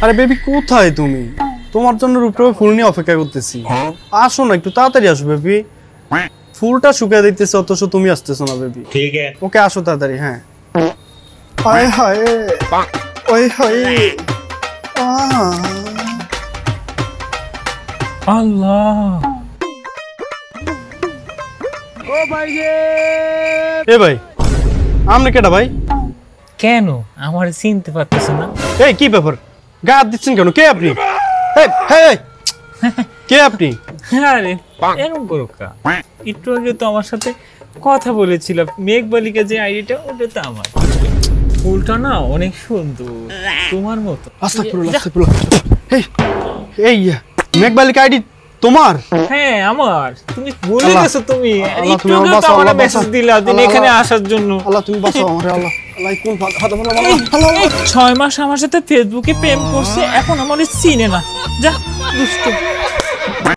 আরে বেবি কোথায় তুমি? তোমার জন্য রূপটপে ফুল নিয়ে অপেক্ষা করতেছি। আসো না, একটু তাড়াতাড়ি আসো বেবি। ফুলটা শুকিয়ে দিতেছে অথচ তুমি আসতেছো না বেবি। ঠিক আছে ওকে আসো তাড়াতাড়ি। হ্যাঁ হায় হায় ওই হায় আল্লাহ। ও ভাই রে, এ ভাই আপনি কেডা ভাই? কেন আমার চিনতে পারতেছ না? এই কি ব্যাপার, গা হাত দিচ্ছেন কেন? কে আপনি? কে আপনি? আরে এরকম করো কা, একটু আগে তো আমার সাথে কথা বলেছিলাম। মেঘবালিকা যে আইডিটা, ওটা তো আমার। ফুলটা না অনেক সুন্দর, তোমার মতো। আস্তাগফিরুল্লাহ। এই মেঘবালিকা আইডি তোমার? হ্যাঁ আমার। তুমি বলে আল্লাহ, গেছো, তুমি আল্লাহ, একটু তুমি আমার আগে তো বাঁচাও, আমার আল্লাহ, মেসেজ বাঁচাও। দিলা যে আল্লাহ, এখানে আল্লাহ। আসার জন্য। আল্লাহ তুমি বাঁচাও আমারে। আল্লাহ কোন হাতে বলো এই 6 মাস আমার সাথে ফেসবুকে প্রেম করছে, এখন আমার চিনে না। যা দুষ্ট।